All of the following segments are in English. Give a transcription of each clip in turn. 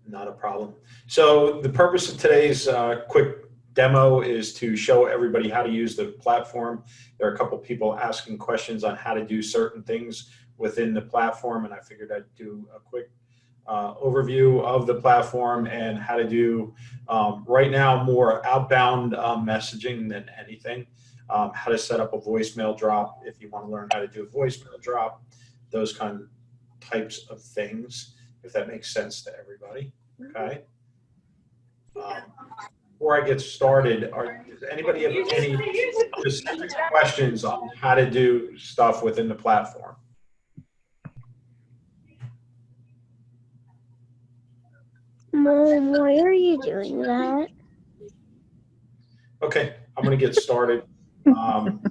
Not a problem. So the purpose of today's quick demo is to show everybody how to use the platform. There are a couple people asking questions on how to do certain things within the platform, and I figured I'd do a quick overview of the platform and how to do right now more outbound messaging than anything. How to set up a voicemail drop if you want to learn how to do a voicemail drop, those kind of types of things, if that makes sense to everybody. Okay. Before I get started, does anybody have any specific questions on how to do stuff within the platform? Mom, why are you doing that? Okay, I'm going to get started. I'm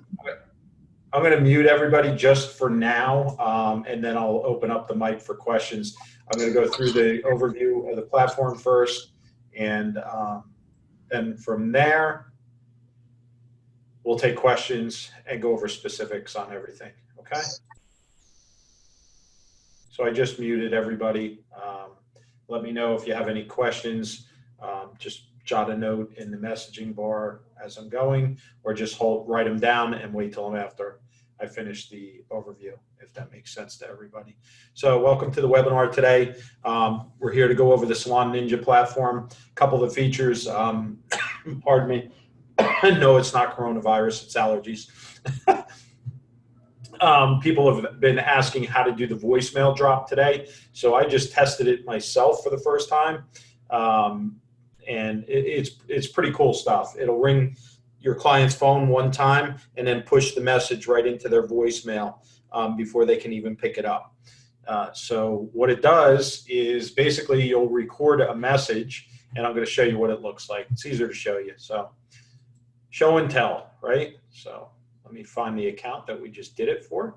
going to mute everybody just for now, and then I'll open up the mic for questions. I'm going to go through the overview of the platform first, and then from there, we'll take questions and go over specifics on everything, okay? So I just muted everybody. Let me know if you have any questions. Just jot a note in the messaging bar as I'm going, or just write them down and wait till I'm after I finish the overview, if that makes sense to everybody. So welcome to the webinar today. We're here to go over the Salon Ninja platform. A couple of the features, pardon me. No, it's not coronavirus, it's allergies. People have been asking how to do the voicemail drop today. So I just tested it myself for the first time. And it's pretty cool stuff. It'll ring your client's phone one time and then push the message right into their voicemail before they can even pick it up. So what it does is basically you'll record a message, and I'm going to show you what it looks like. It's easier to show you. So show and tell, right? So let me find the account that we just did it for.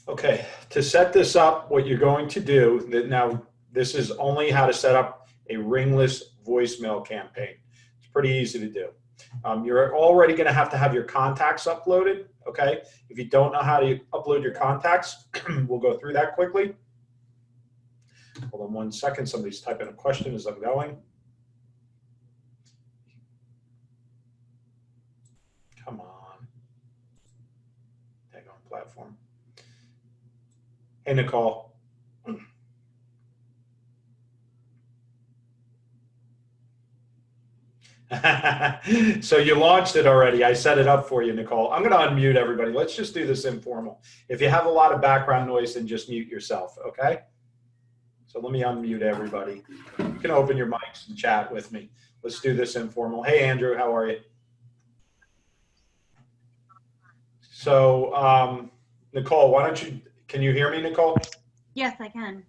Okay, to set this up, what you're going to do, now this is only how to set up a ringless voicemail campaign. It's pretty easy to do. You're already going to have your contacts uploaded, okay? If you don't know how to upload your contacts, we'll go through that quickly. Hold on 1 second, somebody's typing a question as I'm going. Come on. Hang on, platform. Hey, Nicole. So you launched it already. I set it up for you, Nicole. I'm going to unmute everybody. Let's just do this informal. If you have a lot of background noise, then just mute yourself, okay? So let me unmute everybody. You can open your mics and chat with me. Let's do this informal. Hey, Andrew, how are you? So, Nicole, can you hear me, Nicole? Yes, I can.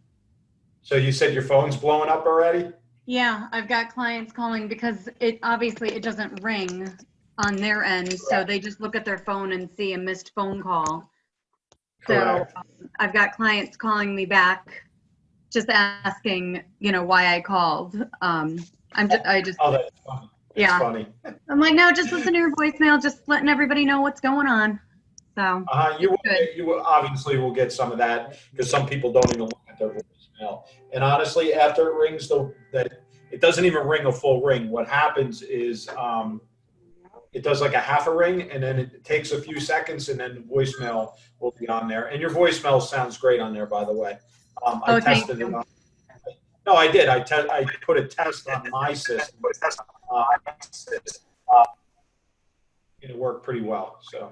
So you said your phone's blowing up already? Yeah, I've got clients calling because it doesn't ring on their end. So they just look at their phone and see a missed phone call. Correct. So I've got clients calling me back, just asking, why I called. Oh, that's funny. Yeah. That's funny. I'm like, no, just listen to your voicemail, just letting everybody know what's going on. So you obviously will get some of that because some people don't even look at their voicemail. And honestly, after it rings, it doesn't even ring a full ring. What happens is it does like a half a ring, and then it takes a few seconds, and then the voicemail will be on there. And your voicemail sounds great on there, by the way. I tested it on. No, I did. I put a test on my system. It worked pretty well. So,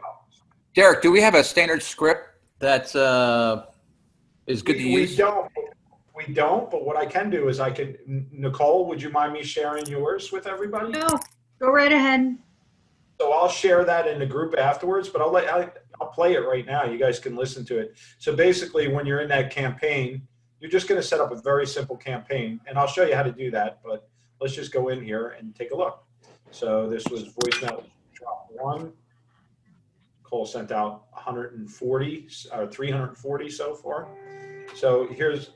Derek, do we have a standard script that's is good to use? We don't. But what I can do is Nicole, would you mind me sharing yours with everybody? No, go right ahead. So I'll share that in the group afterwards, but I'll play it right now. You guys can listen to it. So basically, when you're in that campaign, you're just going to set up a very simple campaign, and I'll show you how to do that. But let's just go in here and take a look. So this was voicemail drop 1. Cole sent out 140 or 340 so far. So here's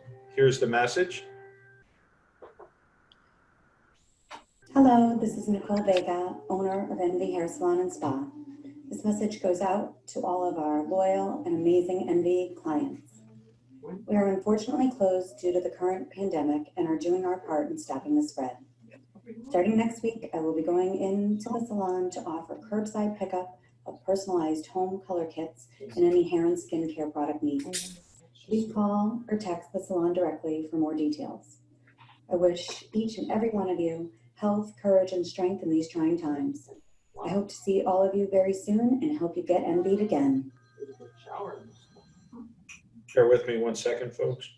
the message. Hello, this is Nicole Vega, owner of Envy Hair Salon and Spa. This message goes out to all of our loyal and amazing NV clients. We are unfortunately closed due to the current pandemic and are doing our part in stopping the spread. Starting next week, I will be going into the salon to offer curbside pickup of personalized home color kits and any hair and skincare product needs. Please call or text the salon directly for more details. I wish each and every one of you health, courage, and strength in these trying times. I hope to see all of you very soon and hope you get envied again. Bear with me one second, folks.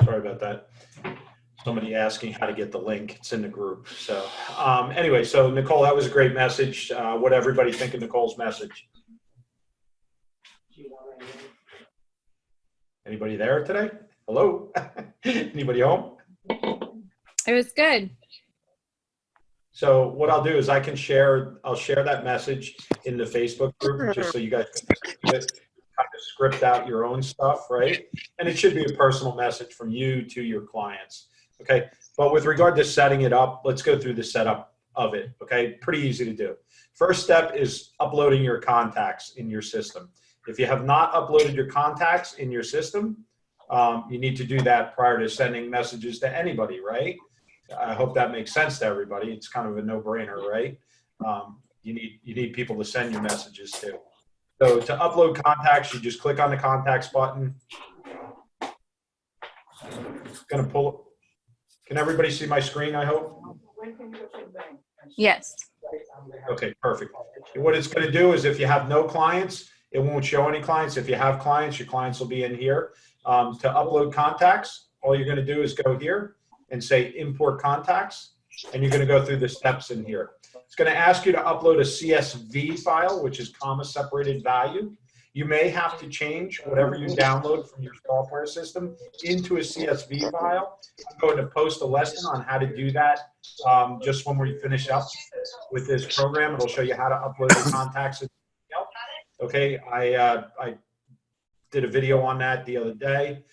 Sorry about that. Somebody asking how to get the link. It's in the group. So anyway, so Nicole, that was a great message. What everybody think of Nicole's message? Anybody there today? Hello? Anybody home? It was good. So what I'll do is I'll share that message in the Facebook group just so you guys can see it, kind of script out your own stuff, right? And it should be a personal message from you to your clients, okay? But with regard to setting it up, let's go through the setup of it, okay? Pretty easy to do. First step is uploading your contacts in your system. If you have not uploaded your contacts in your system, you need to do that prior to sending messages to anybody, right? I hope that makes sense to everybody. It's kind of a no-brainer, right? You need people to send your messages to. So to upload contacts, you just click on the contacts button. It's gonna pull. Can everybody see my screen, I hope? Yes. Okay, perfect. And what it's gonna do is if you have no clients, it won't show any clients. If you have clients, your clients will be in here. To upload contacts, all you're gonna do is go here and say import contacts, and you're gonna go through the steps in here. It's gonna ask you to upload a CSV file, which is comma separated value. You may have to change whatever you download from your software system into a CSV file. I'm going to post a lesson on how to do that just when we finish up with this program. It'll show you how to upload the contacts. Okay, I did a video on that the other day.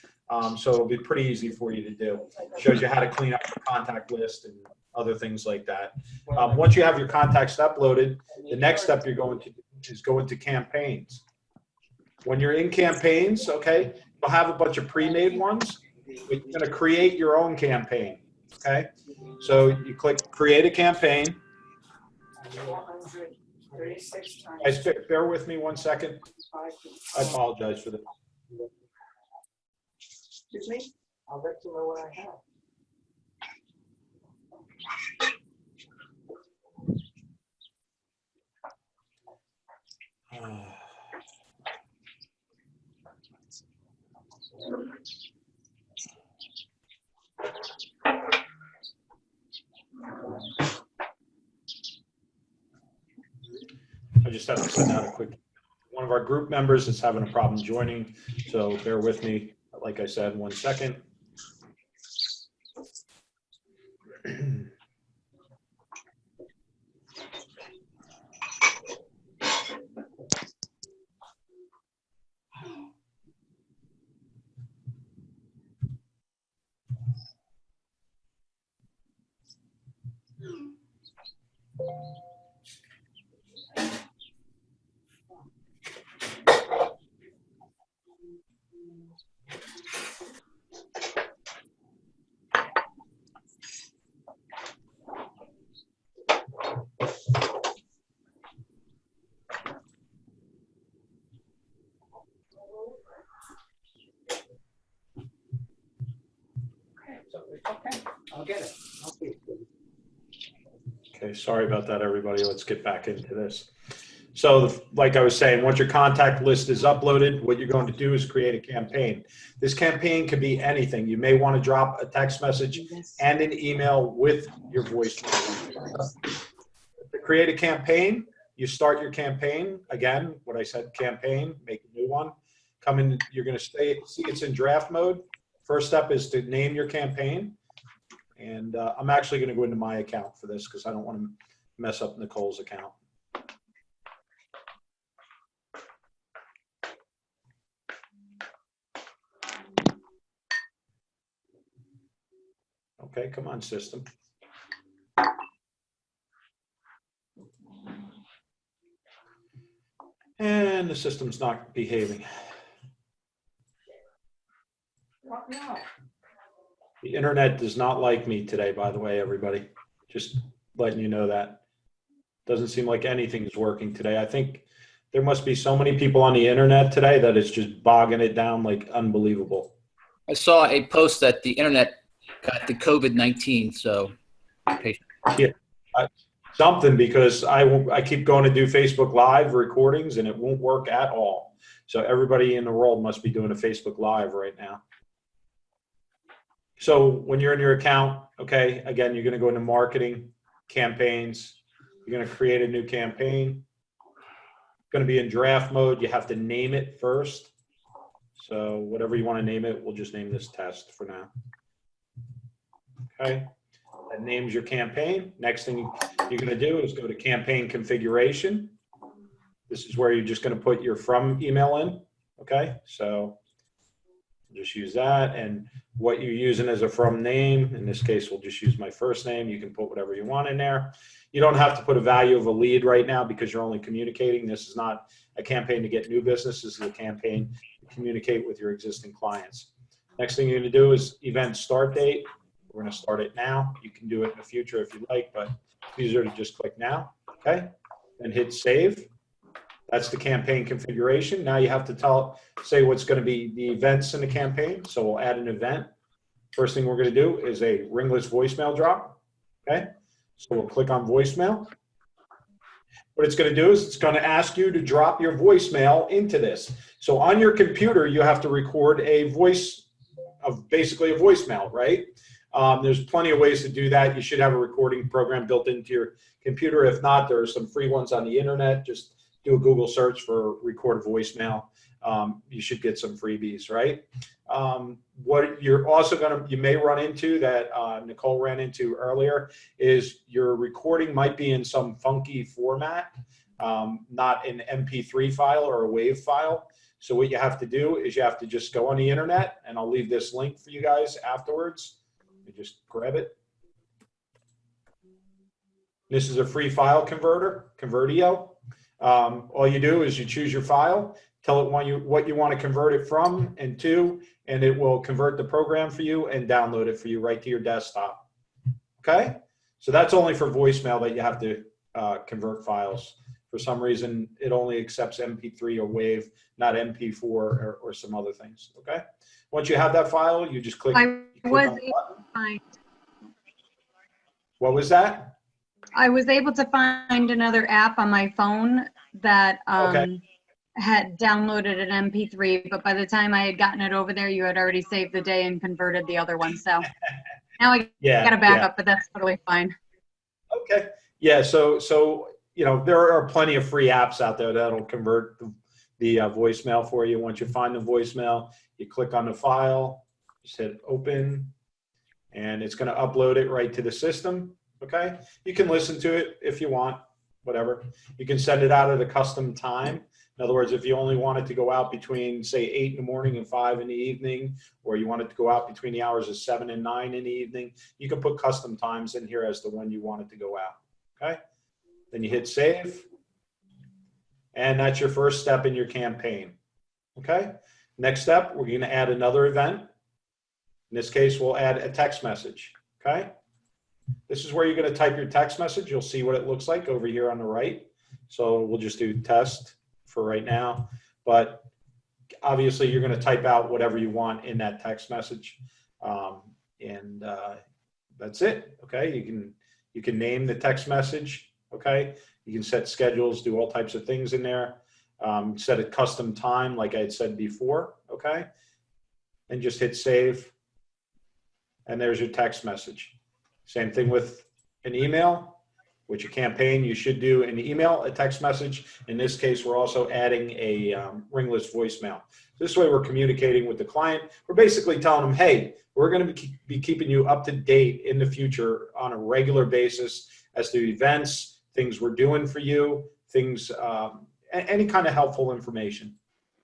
So it'll be pretty easy for you to do. Shows you how to clean up your contact list and other things like that. Once you have your contacts uploaded, the next step you're going to do is go into campaigns. When you're in campaigns, okay, you'll have a bunch of pre-made ones, but you're going to create your own campaign, okay? So you click create a campaign. Guys, bear with me one second. I apologize for that. Excuse me? I'll let you know what I have. I just have to send out a quick. One of our group members is having a problem joining, so bear with me. Like I said, 1 second. Okay, I'll get it. Okay, sorry about that, everybody. Let's get back into this. So like I was saying, once your contact list is uploaded, what you're going to do is create a campaign. This campaign can be anything. You may want to drop a text message and an email with your voicemail. To create a campaign, you start your campaign. Again, what I said, campaign, make a new one. Come in, you're going to see it's in draft mode. First step is to name your campaign. And I'm actually going to go into my account for this because I don't want to mess up Nicole's account. Okay, come on, system. And the system's not behaving. No. The internet does not like me today, by the way, everybody. Just letting you know that. Doesn't seem like anything's working today. I think there must be so many people on the internet today that it's just bogging it down like unbelievable. I saw a post that the internet got the COVID-19, so patient. Yeah, something, because I keep going to do Facebook Live recordings and it won't work at all. So everybody in the world must be doing a Facebook Live right now. So when you're in your account, okay, again, you're going to go into marketing, campaigns. You're going to create a new campaign. It's going to be in draft mode. You have to name it first. So whatever you want to name it, we'll just name this test for now. Okay, that names your campaign. Next thing you're going to do is go to campaign configuration. This is where you're just going to put your from email in. Okay, so just use that, and what you're using as a from name, in this case, we'll just use my first name. You can put whatever you want in there. You don't have to put a value of a lead right now because you're only communicating. This is not a campaign to get new business. This is a campaign to communicate with your existing clients. Next thing you're going to do is event start date. We're going to start it now. You can do it in the future if you like, but it's easier to just click now. Okay, and hit save. That's the campaign configuration. Now you have to say what's going to be the events in the campaign. So we'll add an event. First thing we're going to do is a Ringless voicemail drop. Okay, so we'll click on voicemail. What it's going to do is it's going to ask you to drop your voicemail into this. So on your computer, you have to record a voice of basically a voicemail, right? There's plenty of ways to do that. You should have a recording program built into your computer. If not, there are some free ones on the internet. Just do a Google search for record voicemail. You should get some freebies, right? What you're also you may run into that Nicole ran into earlier is your recording might be in some funky format, not an MP3 file or a WAV file. So what you have to do is you have to just go on the internet, and I'll leave this link for you guys afterwards. You just grab it. This is a free file converter, Convertio. All you do is you choose your file, tell it what you want to convert it from and to, and it will convert the program for you and download it for you right to your desktop. Okay? So that's only for voicemail that you have to convert files. For some reason, it only accepts MP3 or WAV, not MP4 or some other things. Okay? Once you have that file, you just click. What was that? I was able to find another app on my phone that had downloaded an MP3, but by the time I had gotten it over there, you had already saved the day and converted the other one. So now I got a backup, but that's totally fine. Okay. Yeah. So you know, there are plenty of free apps out there that'll convert the voicemail for you. Once you find the voicemail, you click on the file, just hit open, and it's going to upload it right to the system. Okay. You can listen to it if you want, whatever. You can send it out at a custom time. In other words, if you only want it to go out between, say, 8 in the morning and 5 in the evening, or you want it to go out between the hours of 7 and 9 in the evening, you can put custom times in here as to when you want it to go out. Okay. Then you hit save. And that's your first step in your campaign. Okay. Next step, we're going to add another event. In this case, we'll add a text message. Okay. This is where you're going to type your text message. You'll see what it looks like over here on the right. So we'll just do test for right now. But obviously, you're going to type out whatever you want in that text message. That's it. Okay. You can name the text message. Okay. You can set schedules, do all types of things in there. Set a custom time, like I had said before. Okay. And just hit save. And there's your text message. Same thing with an email. which a campaign you should do an email, a text message. In this case, we're also adding a Ringless voicemail. This way we're communicating with the client. We're basically telling them, hey, we're going to be keeping you up to date in the future on a regular basis as to events, things we're doing for you, things, any kind of helpful information,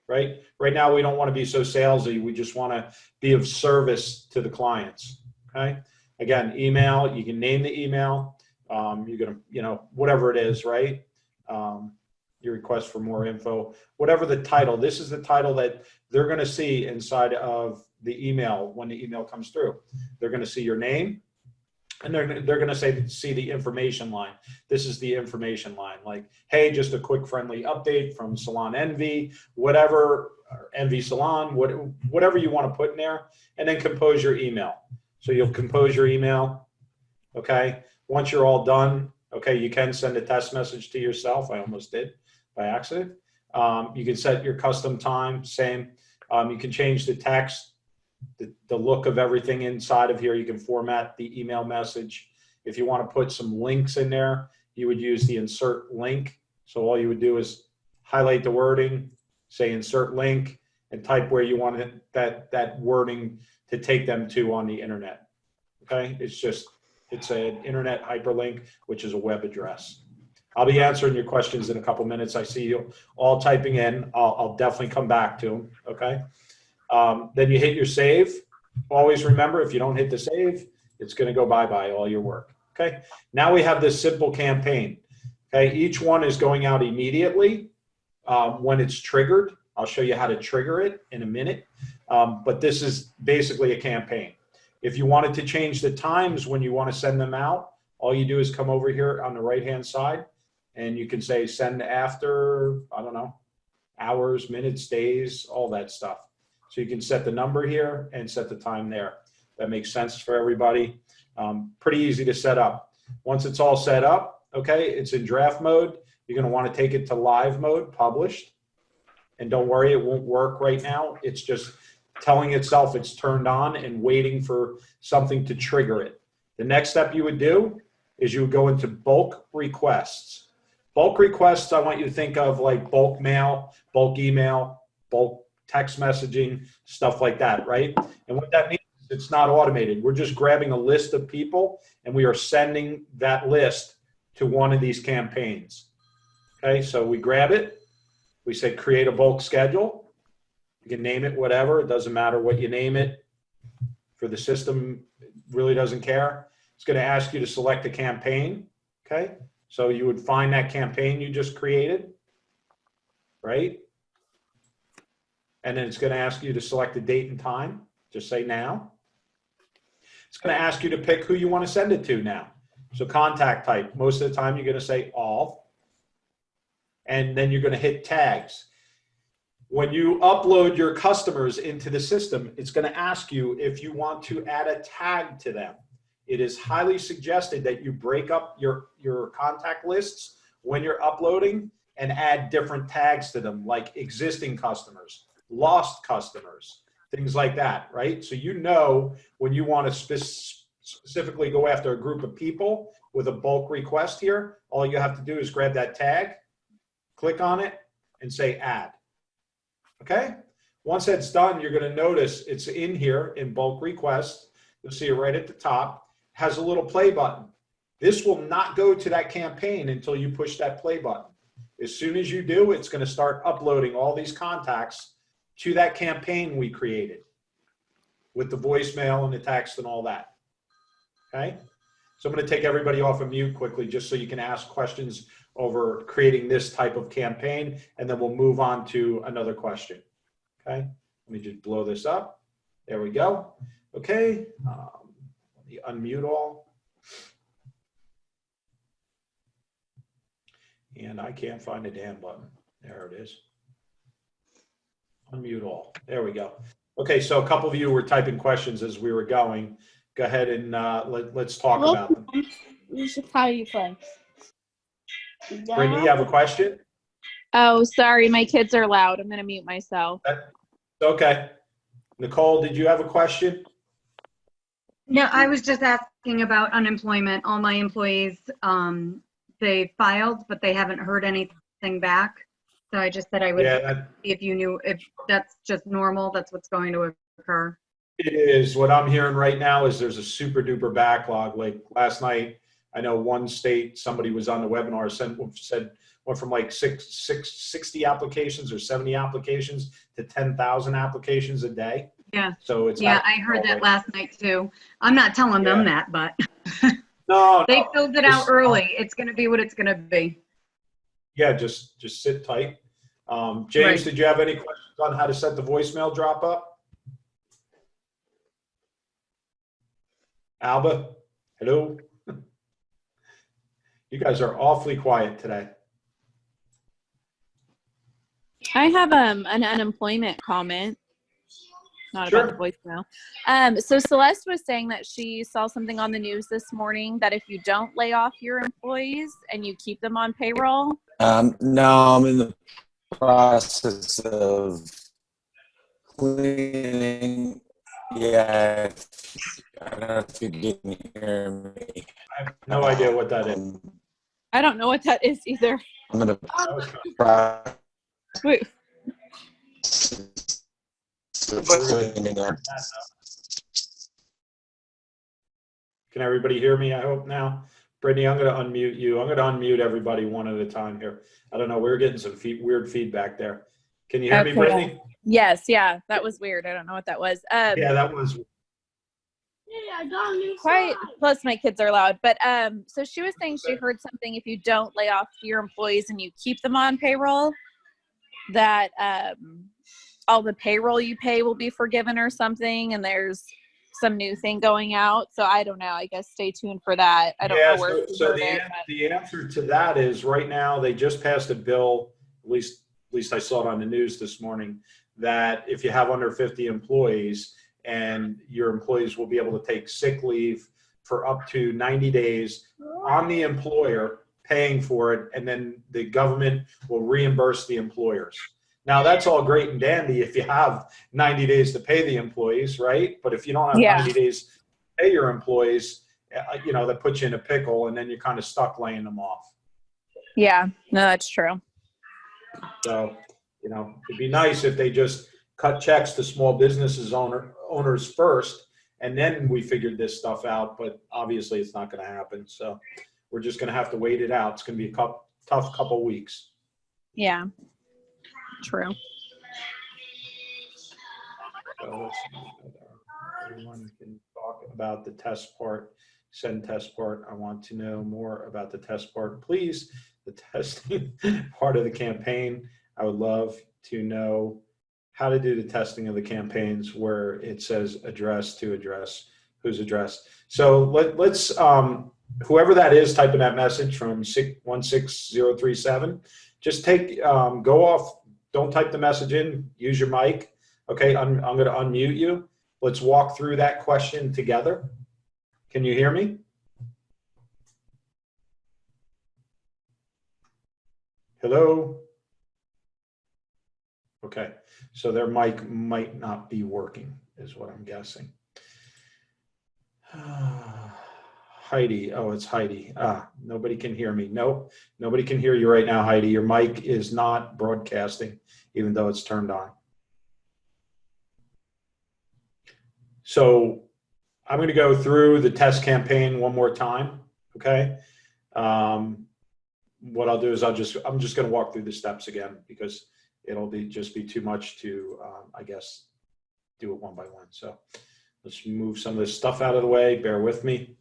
right? Right now, we don't want to be so salesy. We just want to be of service to the clients, okay? Again, email, you can name the email. You're going to, whatever it is, right? Your request for more info, whatever the title. This is the title that they're going to see inside of the email when the email comes through. They're going to see your name, and they're going to see the information line. This is the information line, like, hey, just a quick friendly update from Salon Envy, whatever, Envy Salon, whatever you want to put in there, and then compose your email. So you'll compose your email, okay? Once you're all done, okay, you can send a test message to yourself. I almost did by accident. You can set your custom time, same. You can change the text, the look of everything inside of here. You can format the email message. If you want to put some links in there, you would use the insert link. So all you would do is highlight the wording, say insert link, and type where you want that wording to take them to on the internet. Okay, it's an internet hyperlink, which is a web address. I'll be answering your questions in a couple minutes. I see you all typing in. I'll definitely come back to them, okay? Then you hit your save. Always remember, if you don't hit the save, it's going to go bye-bye, all your work, okay? Now we have this simple campaign, okay? Each one is going out immediately when it's triggered. I'll show you how to trigger it in a minute, but this is basically a campaign. If you wanted to change the times when you want to send them out, all you do is come over here on the right-hand side, and you can say send after, I don't know, hours, minutes, days, all that stuff. So you can set the number here and set the time there. That makes sense for everybody. Pretty easy to set up. Once it's all set up, okay, it's in draft mode. You're going to want to take it to live mode, published. And don't worry, it won't work right now. It's just telling itself it's turned on and waiting for something to trigger it. The next step you would do is you would go into bulk requests. Bulk requests, I want you to think of like bulk mail, bulk email, bulk text messaging, stuff like that, right? And what that means is it's not automated. We're just grabbing a list of people and we are sending that list to one of these campaigns. Okay, so we grab it. We say create a bulk schedule. You can name it whatever. It doesn't matter what you name it. For the system, it really doesn't care. It's going to ask you to select a campaign. Okay, so you would find that campaign you just created, right? And then it's going to ask you to select a date and time. Just say now. It's going to ask you to pick who you want to send it to now. So contact type. Most of the time, you're going to say all. And then you're going to hit tags. When you upload your customers into the system, it's going to ask you if you want to add a tag to them. It is highly suggested that you break up your contact lists when you're uploading and add different tags to them, like existing customers, lost customers, things like that, right? So you know when you want to specifically go after a group of people with a bulk request here, all you have to do is grab that tag, click on it, and say add. Okay? Once that's done, you're going to notice it's in here in bulk requests. You'll see it right at the top. Has a little play button. This will not go to that campaign until you push that play button. As soon as you do, it's going to start uploading all these contacts to that campaign we created with the voicemail and the text and all that. Okay? So I'm going to take everybody off of mute quickly just so you can ask questions over creating this type of campaign, and then we'll move on to another question. Okay? Let me just blow this up. There we go. Okay. Let me unmute all. And I can't find the damn button. There it is. Unmute all. There we go. Okay, so a couple of you were typing questions as we were going. Go ahead and let's talk about them. This is how you play. Brittany, you have a question? Oh, sorry. My kids are loud. I'm going to mute myself. Okay. Nicole, did you have a question? No, I was just asking about unemployment. All my employees they filed, but they haven't heard anything back. So I just said I would Yeah, see if you knew if that's just normal, that's what's going to occur. it is. What I'm hearing right now is there's a super duper backlog. Like last night, I know one state, somebody was on the webinar, said went from like 60 applications or 70 applications to 10,000 applications a day. Yeah. So it's Yeah, I heard that last night too. I'm not telling them that, but No, they no, filled it out just, early. It's going to be what it's going to be. Yeah, just sit tight. James, Right. did you have any questions on how to set the voicemail drop up? Alba, hello. You guys are awfully quiet today. I have an unemployment comment, not Sure. about the voicemail. So Celeste was saying that she saw something on the news this morning that if you don't lay off your employees and you keep them on payroll. No, I'm in the process of cleaning. Yeah, I don't know if you can hear me. I have no idea what that is. I don't know what that is either. I'm gonna try Wait. cleaning up. Can everybody hear me? I hope now. Brittany, I'm going to unmute you. I'm going to unmute everybody one at a time here. I don't know. We're getting some weird feedback there. Can you hear me, Brittany? Yes, yeah, that was weird. I don't know what that was. Yeah, that was. Quiet. Plus, my kids are loud. But so she was saying she heard something. If you don't lay off your employees and you keep them on payroll, that all the payroll you pay will be forgiven or something. And there's some new thing going out. So I don't know. I guess stay tuned for that. I don't know where. So the answer to that is right now they just passed a bill. At least I saw it on the news this morning, that if you have under 50 employees, and your employees will be able to take sick leave for up to 90 days on the employer paying for it, and then the government will reimburse the employers. Now, that's all great and dandy if you have 90 days to pay the employees, right? But if you don't have 90 days to pay your employees, that puts you in a pickle, and then you're kind of stuck laying them off. Yeah, no, that's true. So, it'd be nice if they just cut checks to small businesses owners first, and then we figured this stuff out, but obviously it's not going to happen. So we're just going to have to wait it out. It's going to be a tough couple weeks. Yeah, true. So everyone can talk about the test part, send test part. I want to know more about the test part, please. The testing part of the campaign. I would love to know how to do the testing of the campaigns where it says address to address, whose address. So let's whoever that is typing that message from 16037, just go off, don't type the message in, use your mic. Okay, I'm going to unmute you. Let's walk through that question together. Can you hear me? Hello? Okay, so their mic might not be working, is what I'm guessing. Heidi, oh, it's Heidi. Nobody can hear me. Nope, nobody can hear you right now, Heidi. Your mic is not broadcasting, even though it's turned on. So I'm going to go through the test campaign one more time, okay? What I'll do is I'm just going to walk through the steps again, because it'll just be too much to, I guess, do it one by one. So let's move some of this stuff out of the way. Bear with me.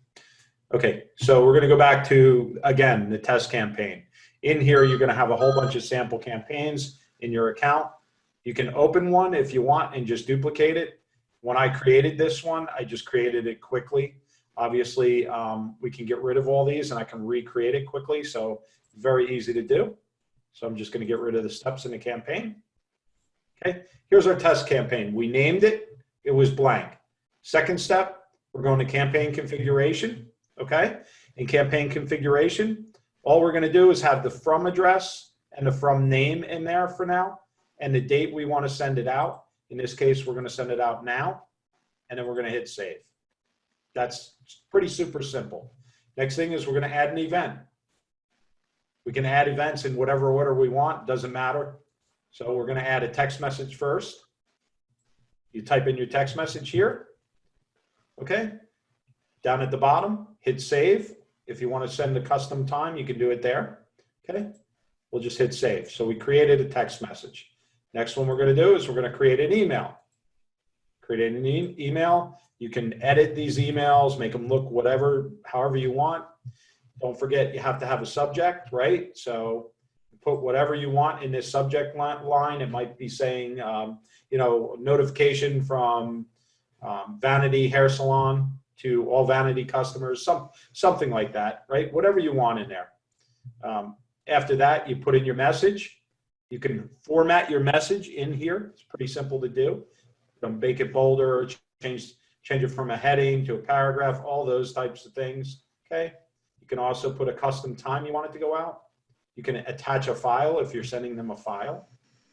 Okay, so we're going to go back to, again, the test campaign. In here, you're going to have a whole bunch of sample campaigns in your account. You can open one if you want and just duplicate it. When I created this one, I just created it quickly. Obviously, we can get rid of all these and I can recreate it quickly. So very easy to do. So I'm just going to get rid of the steps in the campaign. Okay, here's our test campaign. We named it. It was blank. Second step, we're going to campaign configuration. Okay, in campaign configuration, all we're going to do is have the from address and the from name in there for now, and the date we want to send it out. In this case, we're going to send it out now, and then we're going to hit save. That's pretty super simple. Next thing is we're going to add an event. We can add events in whatever order we want, doesn't matter. So we're going to add a text message first. You type in your text message here. Okay. Down at the bottom, hit save. If you want to send a custom time, you can do it there. Okay. We'll just hit save. So we created a text message. Next one we're going to do is we're going to create an email. Create an email. You can edit these emails, make them look however you want. Don't forget, you have to have a subject, right? So put whatever you want in this subject line. It might be saying, notification from Vanity Hair Salon to all Vanity customers, something like that, right? Whatever you want in there. After that, you put in your message. You can format your message in here. It's pretty simple to do. Make it bolder, change it from a heading to a paragraph, all those types of things, okay? You can also put a custom time you want it to go out. You can attach a file if you're sending them a file,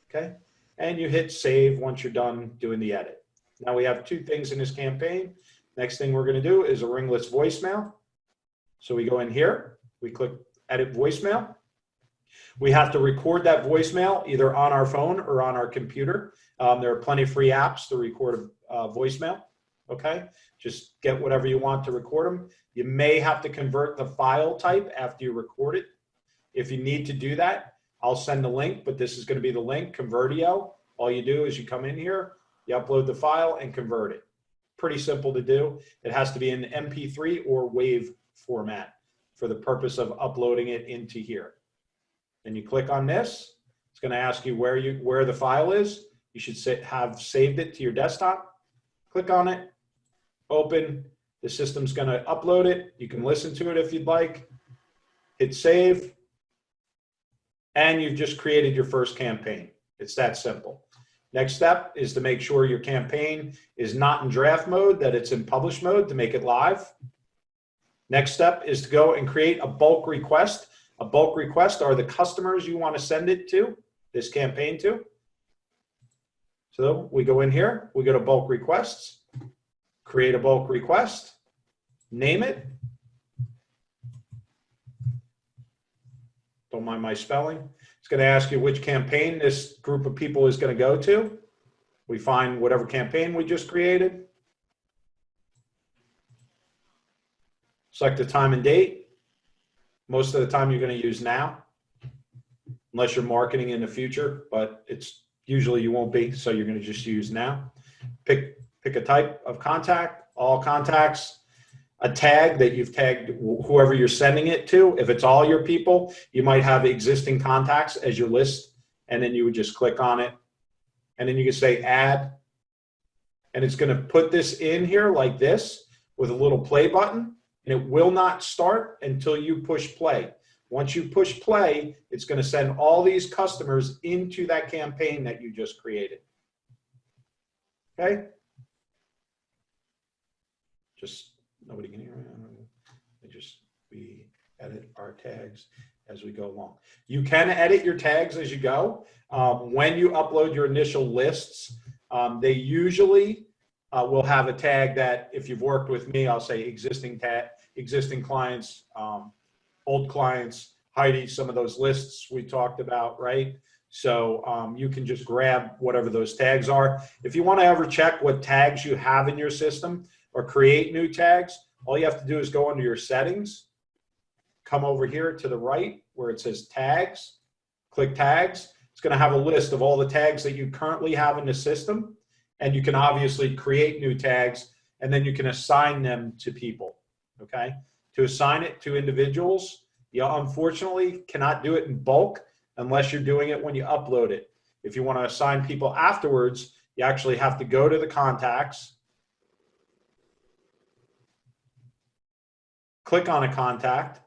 okay? And you hit save once you're done doing the edit. Now we have 2 things in this campaign. Next thing we're gonna do is a Ringless voicemail. So we go in here, we click edit voicemail. We have to record that voicemail either on our phone or on our computer. There are plenty of free apps to record a voicemail, okay? Just get whatever you want to record them. You may have to convert the file type after you record it. If you need to do that, I'll send the link, but this is going to be the link, Convertio. All you do is you come in here, you upload the file and convert it. Pretty simple to do. It has to be in MP3 or WAV format for the purpose of uploading it into here. And you click on this. It's going to ask you where the file is. You should have saved it to your desktop. Click on it, open. The system's going to upload it. You can listen to it if you'd like. Hit save. And you've just created your first campaign. It's that simple. Next step is to make sure your campaign is not in draft mode, that it's in publish mode to make it live. Next step is to go and create a bulk request. A bulk request are the customers you want to send it to, this campaign to. So we go in here, we go to bulk requests, create a bulk request, name it. Don't mind my spelling. It's going to ask you which campaign this group of people is going to go to. We find whatever campaign we just created. Select the time and date. Most of the time you're going to use now, unless you're marketing in the future, but it's usually you won't be, so you're going to just use now. Pick a type of contact, all contacts, a tag that you've tagged whoever you're sending it to. If it's all your people, you might have existing contacts as your list, and then you would just click on it, and then you can say add, and it's going to put this in here like this with a little play button, and it will not start until you push play. Once you push play, it's going to send all these customers into that campaign that you just created. Okay? Just nobody can hear me. We edit our tags as we go along. You can edit your tags as you go. When you upload your initial lists, they usually will have a tag that, if you've worked with me, I'll say existing clients, old clients, Heidi, some of those lists we talked about, right? So you can just grab whatever those tags are. If you want to ever check what tags you have in your system or create new tags, all you have to do is go under your settings, come over here to the right where it says tags, click tags. It's going to have a list of all the tags that you currently have in the system. And you can obviously create new tags, and then you can assign them to people, okay? To assign it to individuals, you unfortunately cannot do it in bulk unless you're doing it when you upload it. If you want to assign people afterwards, you actually have to go to the contacts, click on a contact,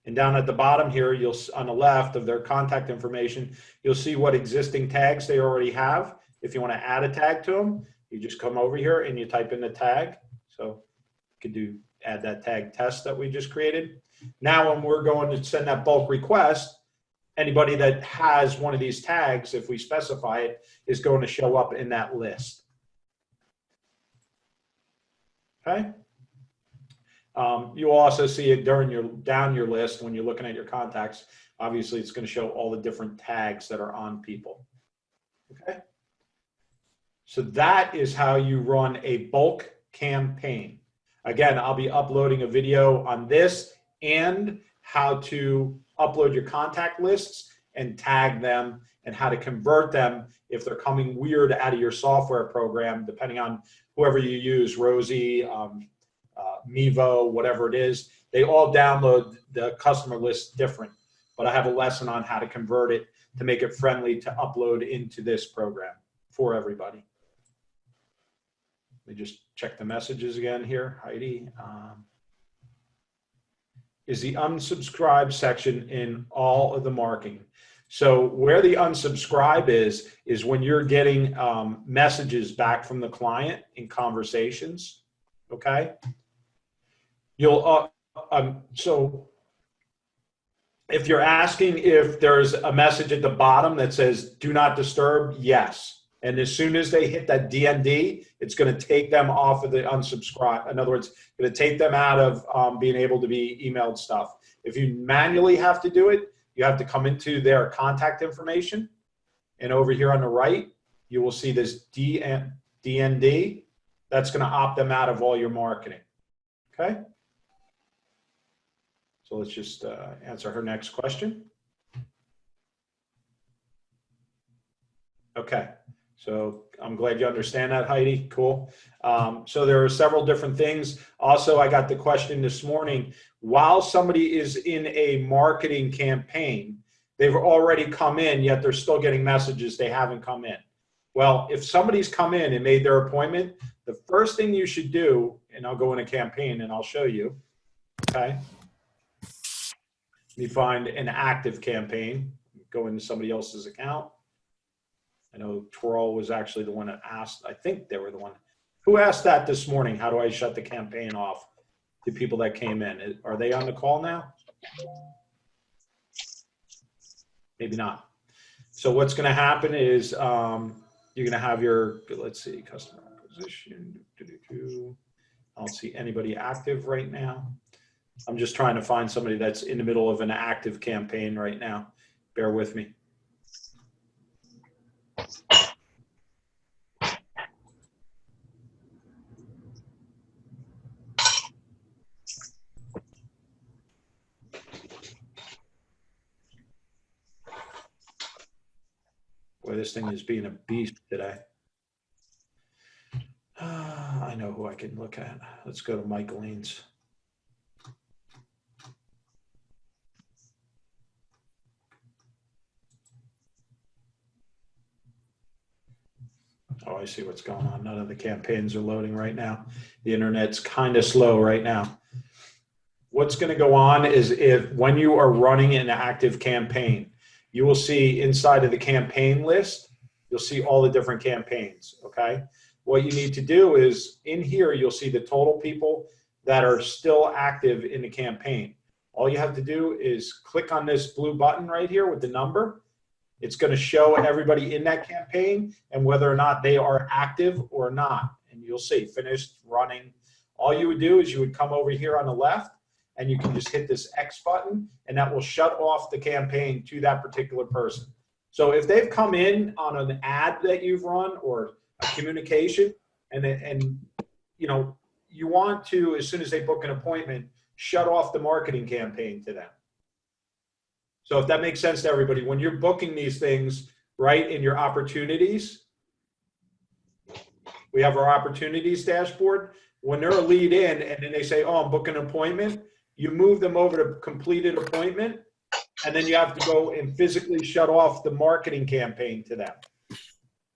and down at the bottom here, on the left of their contact information, you'll see what existing tags they already have. If you want to add a tag to them, you just come over here and you type in the tag. So you could add that tag test that we just created. Now, when we're going to send that bulk request, anybody that has one of these tags, if we specify it, is going to show up in that list. Okay. You'll also see it down your list when you're looking at your contacts. Obviously, it's going to show all the different tags that are on people. Okay. So that is how you run a bulk campaign. Again, I'll be uploading a video on this and how to upload your contact lists and tag them and how to convert them if they're coming weird out of your software program, depending on whoever you use, Rosie, Mevo, whatever it is. They all download the customer list different, but I have a lesson on how to convert it to make it friendly to upload into this program for everybody. Let me just check the messages again here, Heidi. Is the unsubscribe section in all of the marketing? So where the unsubscribe is when you're getting messages back from the client in conversations, okay? You'll, so if you're asking if there's a message at the bottom that says, do not disturb, yes. And as soon as they hit that DND, it's going to take them off of the unsubscribe. In other words, it's going to take them out of being able to be emailed stuff. If you manually have to do it, you have to come into their contact information. And over here on the right, you will see this DND. That's going to opt them out of all your marketing. Okay? So let's just answer her next question. Okay. So I'm glad you understand that, Heidi. Cool. So there are several different things. Also, I got the question this morning, while somebody is in a marketing campaign, they've already come in, yet they're still getting messages they haven't come in. Well, if somebody's come in and made their appointment, the first thing you should do, and I'll go in a campaign and I'll show you, okay? Let me find an active campaign, go into somebody else's account. I know Twirl was actually the one that asked. I think they were the one. Who asked that this morning? How do I shut the campaign off to people that came in? Are they on the call now? Maybe not. So what's going to happen is you're going to have your, let's see, customer acquisition. I don't see anybody active right now. I'm just trying to find somebody that's in the middle of an active campaign right now. Bear with me. Boy, this thing is being a beast today. I know who I can look at. Let's go to Michaeline's. Oh, I see what's going on. None of the campaigns are loading right now. The internet's kind of slow right now. What's going to go on is when you are running an active campaign, you will see inside of the campaign list, you'll see all the different campaigns, okay? What you need to do is in here, you'll see the total people that are still active in the campaign. All you have to do is click on this blue button right here with the number. It's going to show everybody in that campaign and whether or not they are active or not. And you'll see finished, running. All you would do is you would come over here on the left and you can just hit this X button and that will shut off the campaign to that particular person. So if they've come in on an ad that you've run or a communication and you know, you want to, as soon as they book an appointment, shut off the marketing campaign to them. So if that makes sense to everybody, when you're booking these things, right, in your opportunities, we have our opportunities dashboard. When they're a lead in and then they say, oh, I'm booking an appointment, you move them over to completed appointment, and then you have to go and physically shut off the marketing campaign to them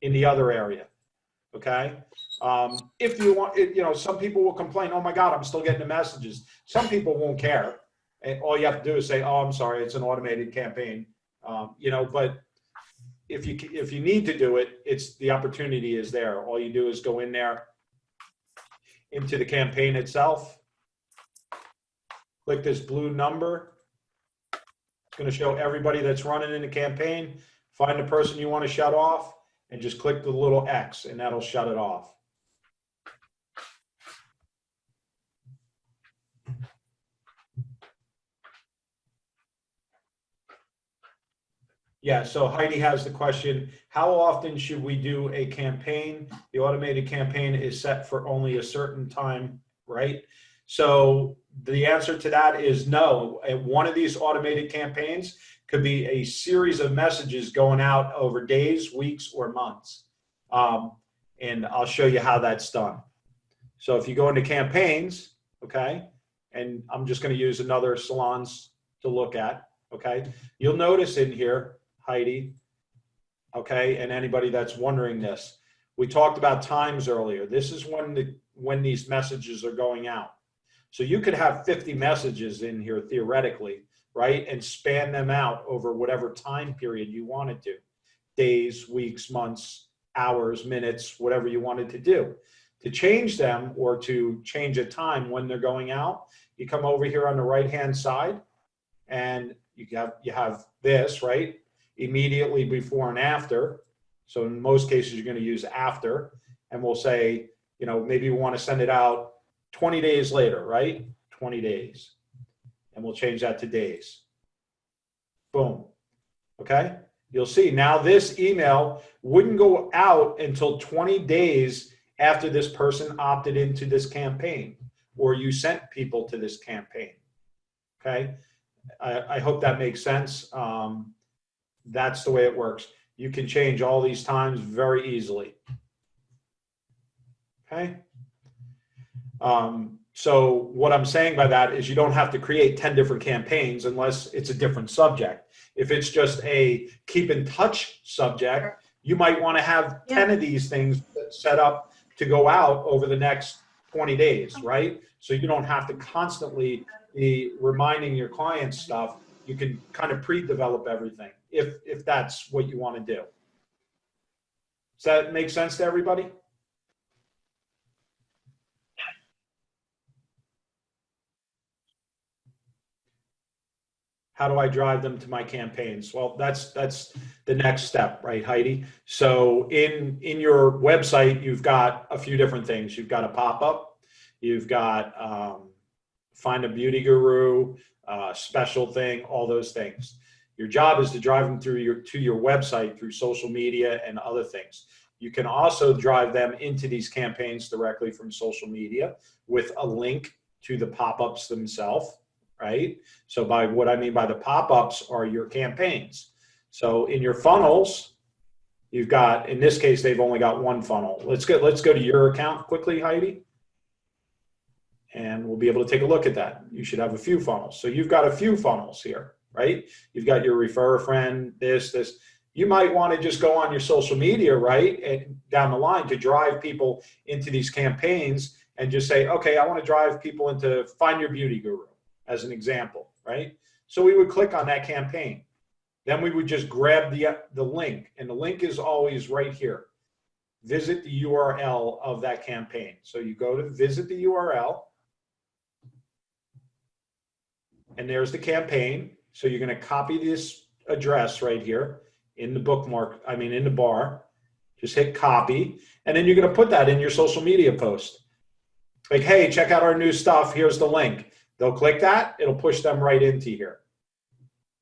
in the other area, okay? If you want, you know, some people will complain, oh my God, I'm still getting the messages. Some people won't care. And all you have to do is say, oh, I'm sorry, it's an automated campaign. You know, but if you need to do it, it's the opportunity is there. All you do is go in there into the campaign itself, click this blue number. It's going to show everybody that's running in the campaign. Find the person you want to shut off and just click the little X and that'll shut it off. Yeah, so Heidi has the question, how often should we do a campaign? The automated campaign is set for only a certain time, right? So the answer to that is no. One of these automated campaigns could be a series of messages going out over days, weeks, or months. And I'll show you how that's done. So if you go into campaigns, okay, and I'm just going to use another salons to look at, okay, you'll notice in here, Heidi, okay, and anybody that's wondering this, we talked about times earlier. This is when these messages are going out. So you could have 50 messages in here theoretically, right, and span them out over whatever time period you wanted to, days, weeks, months, hours, minutes, whatever you wanted to do. To change them or to change a time when they're going out, you come over here on the right-hand side and you have this, right? Immediately before and after. So in most cases, you're going to use after, and we'll say, you know, maybe we want to send it out 20 days later, right? 20 days. And we'll change that to days. Boom. Okay. You'll see now this email wouldn't go out until 20 days after this person opted into this campaign or you sent people to this campaign. Okay. I hope that makes sense. That's the way it works. You can change all these times very easily. Okay. So what I'm saying by that is you don't have to create 10 different campaigns unless it's a different subject. If it's just a keep in touch subject, you might want to have 10 of these things set up to go out over the next 20 days, right? So you don't have to constantly be reminding your clients stuff. You can kind of pre-develop everything if that's what you want to do. Does that make sense to everybody? How do I drive them to my campaigns? Well, that's the next step, right, Heidi? So in your website, you've got a few different things. You've got a pop-up. You've got find a beauty guru, special thing, all those things. Your job is to drive them through to your website through social media and other things. You can also drive them into these campaigns directly from social media with a link to the pop-ups themselves. Right? So by what I mean by the pop-ups are your campaigns. So in your funnels, you've got, in this case, they've only got one funnel. Let's go to your account quickly, Heidi. And we'll be able to take a look at that. You should have a few funnels. So you've got a few funnels here, right? You've got your refer a friend, this. You might want to just go on your social media, right? And down the line to drive people into these campaigns and just say, okay, I want to drive people into Find Your Beauty Guru, as an example, right? So we would click on that campaign. Then we would just grab the link, and the link is always right here. Visit the URL of that campaign. So you go to visit the URL, and there's the campaign. So you're going to copy this address right here in the bookmark, in the bar. Just hit copy, and then you're going to put that in your social media post. Like, hey, check out our new stuff. Here's the link. They'll click that, it'll push them right into here.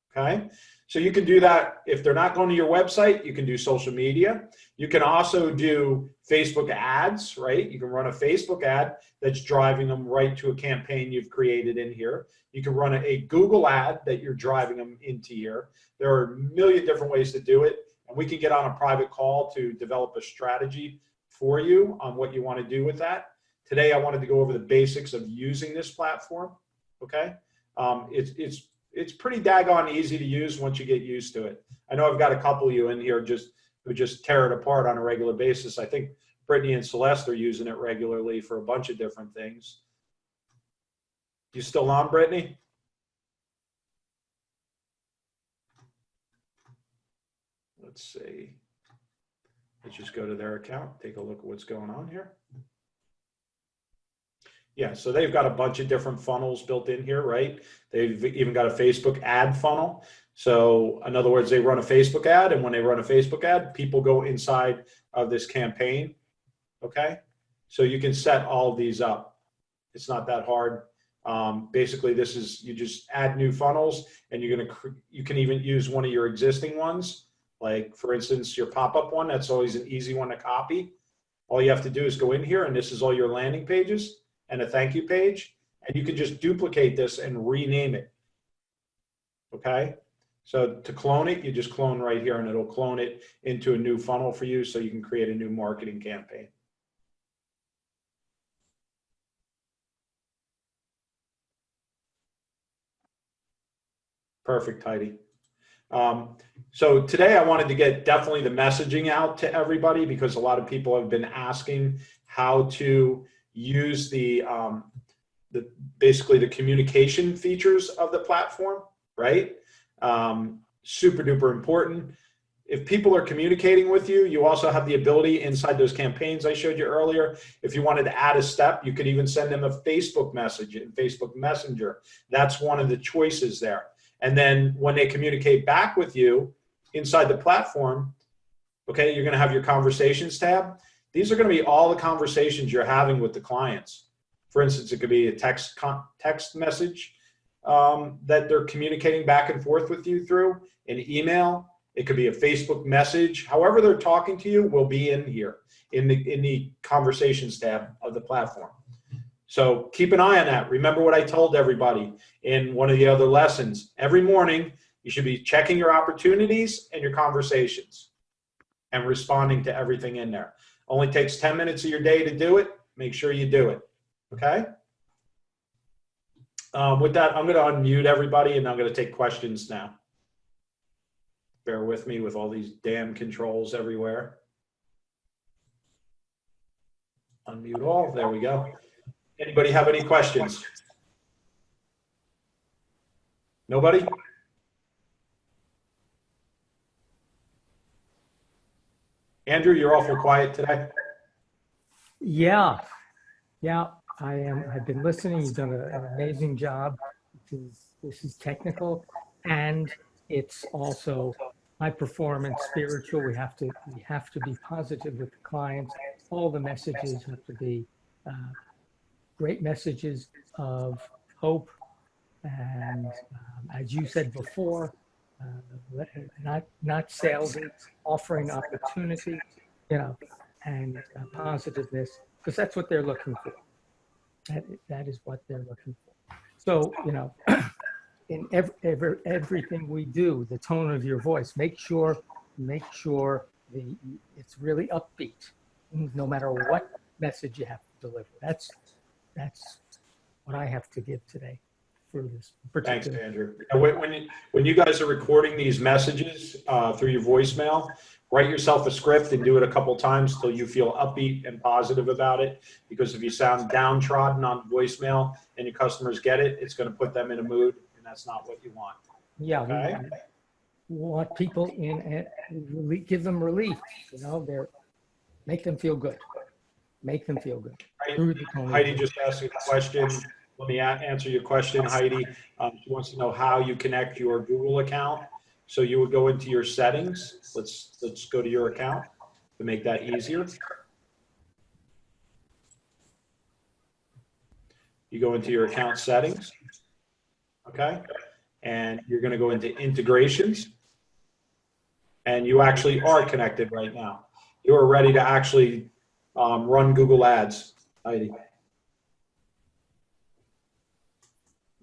Okay, so you can do that if they're not going to your website. You can do social media. You can also do Facebook ads, right? You can run a Facebook ad that's driving them right to a campaign you've created in here. You can run a Google ad that you're driving them into here. There are a million different ways to do it, and we can get on a private call to develop a strategy for you on what you want to do with that. Today, I wanted to go over the basics of using this platform. Okay, it's pretty daggone easy to use once you get used to it. I know I've got a couple of you in here who just tear it apart on a regular basis. I think Brittany and Celeste are using it regularly for a bunch of different things. You still on, Brittany? Let's see. Let's just go to their account, take a look at what's going on here. Yeah, so they've got a bunch of different funnels built in here, right? They've even got a Facebook ad funnel. So in other words, they run a Facebook ad, and when they run a Facebook ad, people go inside of this campaign, okay? So you can set all of these up. It's not that hard. Basically, this is, you just add new funnels, and you can even use one of your existing ones. Like for instance, your pop-up one, that's always an easy one to copy. All you have to do is go in here, and this is all your landing pages and a thank you page. And you can just duplicate this and rename it. Okay. So to clone it, you just clone right here, and it'll clone it into a new funnel for you so you can create a new marketing campaign. Perfect, Heidi. So today I wanted to get definitely the messaging out to everybody, because a lot of people have been asking how to use basically the communication features of the platform, right? Super duper important. If people are communicating with you, you also have the ability inside those campaigns I showed you earlier. If you wanted to add a step, you could even send them a Facebook message in Facebook Messenger. That's one of the choices there. And then when they communicate back with you inside the platform, okay, you're going to have your conversations tab. These are going to be all the conversations you're having with the clients. For instance, it could be a text message that they're communicating back and forth with you through, an email. It could be a Facebook message. However they're talking to you will be in here in the conversations tab of the platform. So keep an eye on that. Remember what I told everybody in one of the other lessons. Every morning, you should be checking your opportunities and your conversations and responding to everything in there. Only takes 10 minutes of your day to do it. Make sure you do it. Okay? With that, I'm going to unmute everybody, and I'm going to take questions now. Bear with me with all these damn controls everywhere. Unmute all. There we go. Anybody have any questions? Nobody? Andrew, you're awful quiet today. Yeah, I am. I've been listening. You've done an amazing job. This is technical, and it's also high performance, spiritual. We have to be positive with the clients. All the messages have to be great messages of hope, and as you said before, not salesy, offering opportunity, and positiveness, because that's what they're looking for. That is what they're looking for. So, in everything we do, the tone of your voice, make sure it's really upbeat, no matter what message you have to deliver. That's what I have to give today for this particular. Thanks, Andrew. When you guys are recording these messages through your voicemail, write yourself a script and do it a couple times till you feel upbeat and positive about it. Because if you sound downtrodden on voicemail and your customers get it, it's going to put them in a mood, and that's not what you want. Yeah, okay? we want people give them relief. Make them feel good. Make them feel good. Heidi just asked a question. Let me answer your question, Heidi. She wants to know how you connect your Google account. So you would go into your settings. Let's go to your account to make that easier. You go into your account settings, okay? And you're going to go into integrations. And you actually are connected right now. You are ready to actually run Google Ads, Heidi.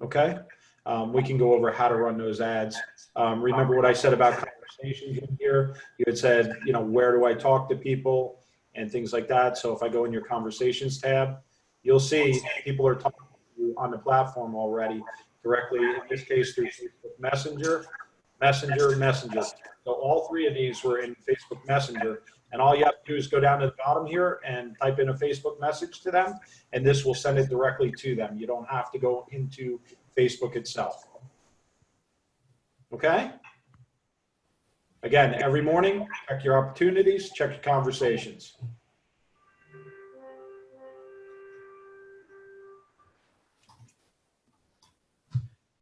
Okay, we can go over how to run those ads. Remember what I said about conversations in here? You had said, where do I talk to people and things like that. So if I go in your conversations tab, you'll see people are talking to you on the platform already directly, in this case through Facebook Messenger. So all three of these were in Facebook Messenger. And all you have to do is go down to the bottom here and type in a Facebook message to them, and this will send it directly to them. You don't have to go into Facebook itself. Okay? Again, every morning, check your opportunities, check your conversations.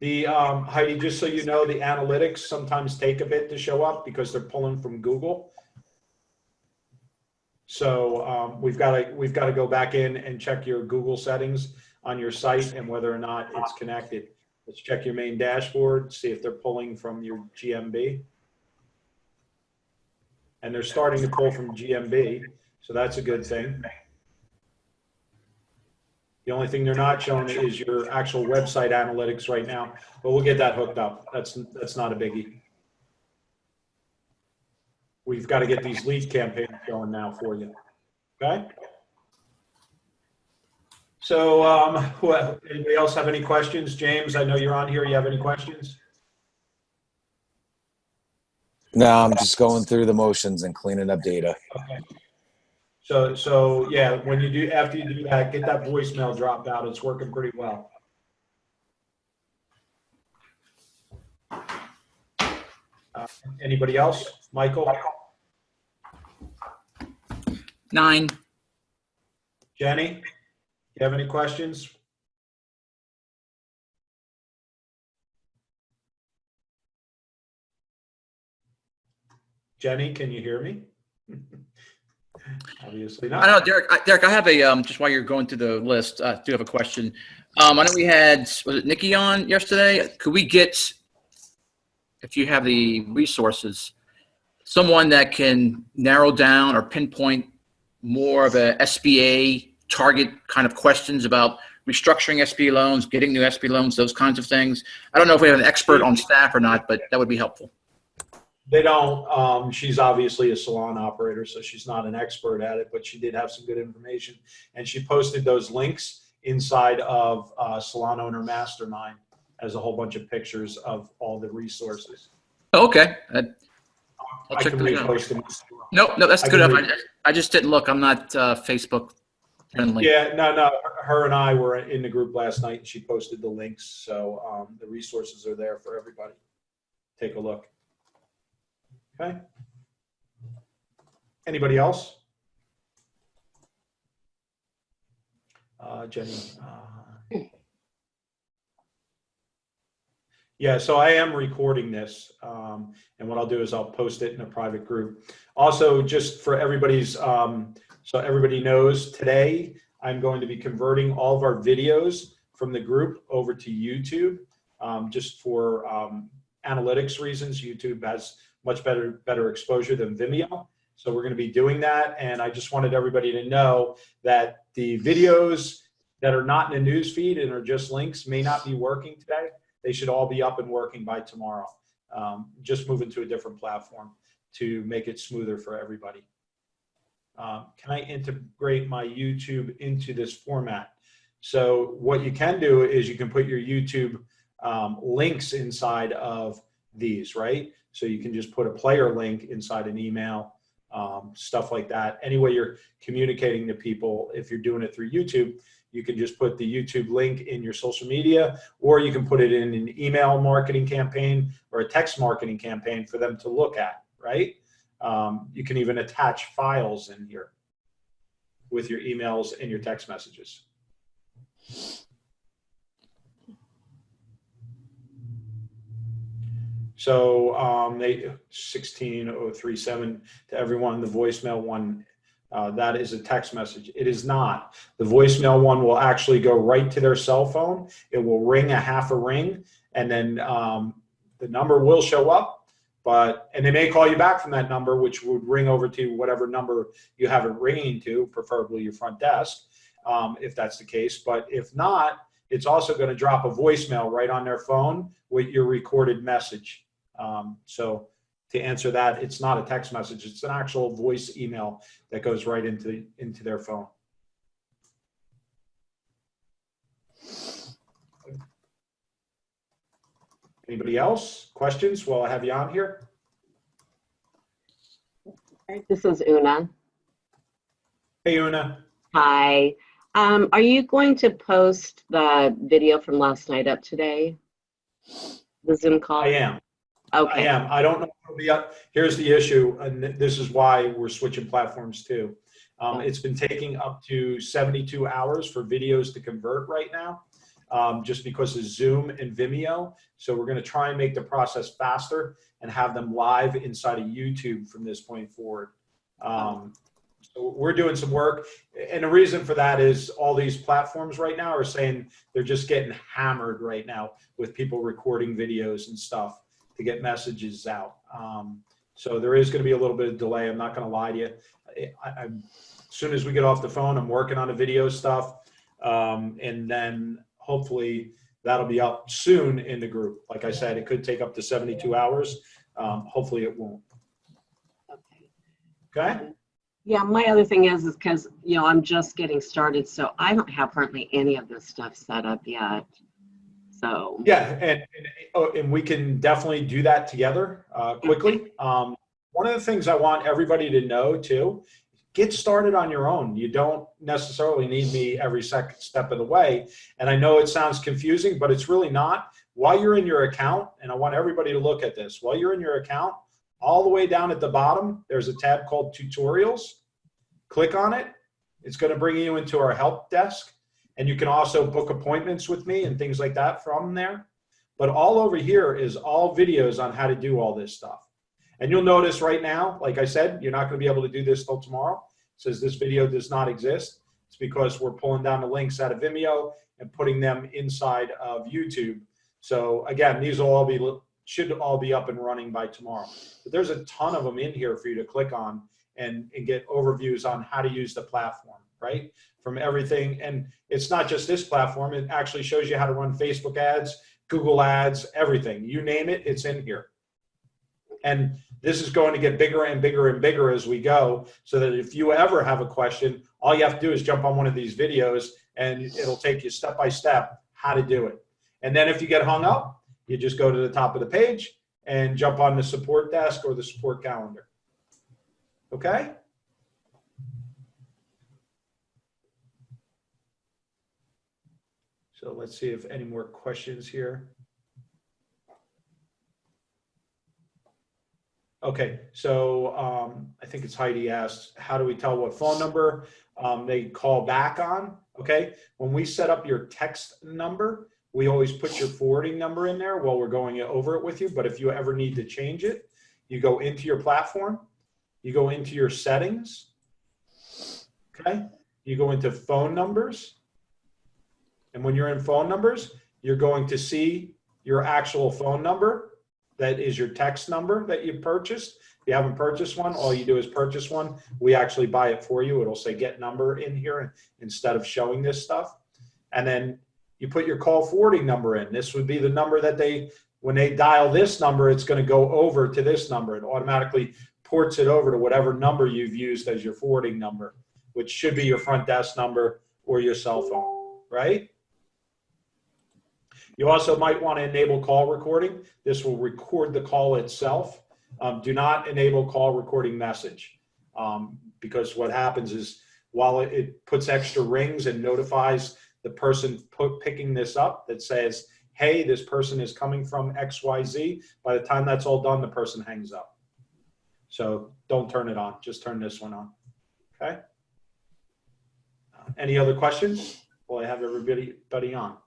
Heidi, just so you know, the analytics sometimes take a bit to show up because they're pulling from Google. So we've got to go back in and check your Google settings on your site and whether or not it's connected. Let's check your main dashboard, see if they're pulling from your GMB. And they're starting to pull from GMB, so that's a good thing. The only thing they're not showing is your actual website analytics right now, but we'll get that hooked up. That's not a biggie. We've got to get these lead campaigns going now for you. Okay? So anybody else have any questions? James, I know you're on here. You have any questions? No, I'm just going through the motions and cleaning up data. Okay. So yeah, when you do, after you do that, get that voicemail dropped out. It's working pretty well. Anybody else? Michael? 9. Jenny? You have any questions? Jenny, can you hear me? Obviously not. I know, Derek, I have a, just while you're going through the list, I do have a question. I know we had, was it Nikki on yesterday? Could we get, if you have the resources, someone that can narrow down or pinpoint more of a SBA target kind of questions about restructuring SBA loans, getting new SBA loans, those kinds of things? I don't know if we have an expert on staff or not, but that would be helpful. They don't. She's obviously a salon operator, so she's not an expert at it, but she did have some good information. And she posted those links inside of Salon Owner Mastermind as a whole bunch of pictures of all the resources. Oh, okay. I can repost them. No, that's good enough. I just didn't look. I'm not Facebook friendly. Yeah, no. Her and I were in the group last night, and she posted the links. So the resources are there for everybody. Take a look. Okay. Anybody else? Jenny. Yeah, so I am recording this, and what I'll do is I'll post it in a private group. Also, just for everybody's, so everybody knows, today I'm going to be converting all of our videos from the group over to YouTube, just for analytics reasons. YouTube has much better exposure than Vimeo. So we're going to be doing that. And I just wanted everybody to know that the videos that are not in the news feed and are just links may not be working today. They should all be up and working by tomorrow. Just moving to a different platform to make it smoother for everybody. Can I integrate my YouTube into this format? So what you can do is you can put your YouTube links inside of these, right? So you can just put a player link inside an email, stuff like that. Any way you're communicating to people, if you're doing it through YouTube, you can just put the YouTube link in your social media, or you can put it in an email marketing campaign or a text marketing campaign for them to look at, right? You can even attach files in here with your emails and your text messages. So 16037 to everyone, the voicemail one, that is a text message. It is not. The voicemail one will actually go right to their cell phone. It will ring a half a ring, and then the number will show up, and they may call you back from that number, which would ring over to whatever number you have it ringing to, preferably your front desk, if that's the case. But if not, it's also going to drop a voicemail right on their phone with your recorded message. So to answer that, it's not a text message. It's an actual voice email that goes right into their phone. Anybody else? Questions while I have you on here? This is Una. Hey, Una. Hi. Are you going to post the video from last night up today? The Zoom call? I am. Okay. I am. I don't know if it'll be up. Here's the issue, and this is why we're switching platforms too. It's been taking up to 72 hours for videos to convert right now, just because of Zoom and Vimeo. So we're going to try and make the process faster and have them live inside of YouTube from this point forward. So So we're doing some work. And the reason for that is all these platforms right now are saying they're just getting hammered right now with people recording videos and stuff to get messages out. So there is going to be a little bit of delay. I'm not going to lie to you. As soon as we get off the phone, I'm working on the video stuff. And then hopefully that'll be up soon in the group. Like I said, it could take up to 72 hours. Hopefully it won't. Okay. Yeah, my other thing is because, you know, I'm just getting started, so I don't have hardly any of this stuff set up yet. So Yeah, and we can definitely do that together quickly. One of the things I want everybody to know too, get started on your own. You don't necessarily need me every second step of the way. And I know it sounds confusing, but it's really not. While you're in your account, and I want everybody to look at this, while you're in your account, all the way down at the bottom, there's a tab called Tutorials. Click on it. It's going to bring you into our help desk. And you can also book appointments with me and things like that from there. But all over here is all videos on how to do all this stuff. And you'll notice right now, like I said, you're not going to be able to do this till tomorrow. It says this video does not exist. It's because we're pulling down the links out of Vimeo and putting them inside of YouTube. So again, these will all should all be up and running by tomorrow. But there's a ton of them in here for you to click on and get overviews on how to use the platform, right? From everything. And it's not just this platform. It actually shows you how to run Facebook ads, Google ads, everything. You name it, it's in here. And this is going to get bigger and bigger and bigger as we go, so that if you ever have a question, all you have to do is jump on one of these videos and it'll take you step by step how to do it. And then if you get hung up, you just go to the top of the page and jump on the support desk or the support calendar. Okay? So let's see if any more questions here. Okay, so I think it's Heidi asked, how do we tell what phone number they call back on? Okay, when we set up your text number, we always put your forwarding number in there while we're going over it with you. But if you ever need to change it, you go into your platform, you go into your settings, okay? You go into phone numbers. And when you're in phone numbers, you're going to see your actual phone number. That is your text number that you purchased. If you haven't purchased one, all you do is purchase one. We actually buy it for you. It'll say get number in here instead of showing this stuff. And then you put your call forwarding number in. This would be the number that when they dial this number, it's going to go over to this number. It automatically ports it over to whatever number you've used as your forwarding number, which should be your front desk number or your cell phone, right? You also might want to enable call recording. This will record the call itself. Do not enable call recording message because what happens is while it puts extra rings and notifies the person picking this up that says, hey, this person is coming from XYZ, by the time that's all done, the person hangs up. So don't turn it on. Just turn this one on. Okay? Any other questions? Well, I have everybody on.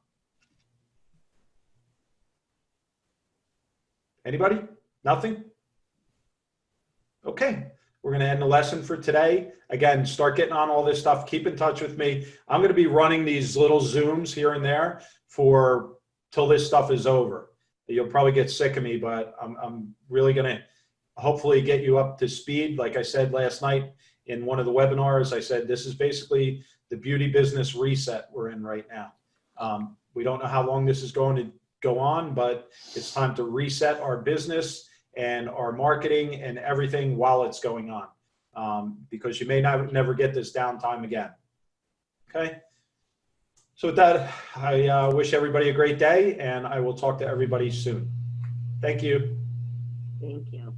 Anybody? Nothing? Okay, we're going to end the lesson for today. Again, start getting on all this stuff. Keep in touch with me. I'm going to be running these little Zooms here and there till this stuff is over. You'll probably get sick of me, but I'm really going to hopefully get you up to speed. Like I said last night in one of the webinars, I said this is basically the beauty business reset we're in right now. We don't know how long this is going to go on, but it's time to reset our business and our marketing and everything while it's going on, because you may never get this downtime again. Okay. So with that, I wish everybody a great day, and I will talk to everybody soon. Thank you. thank you.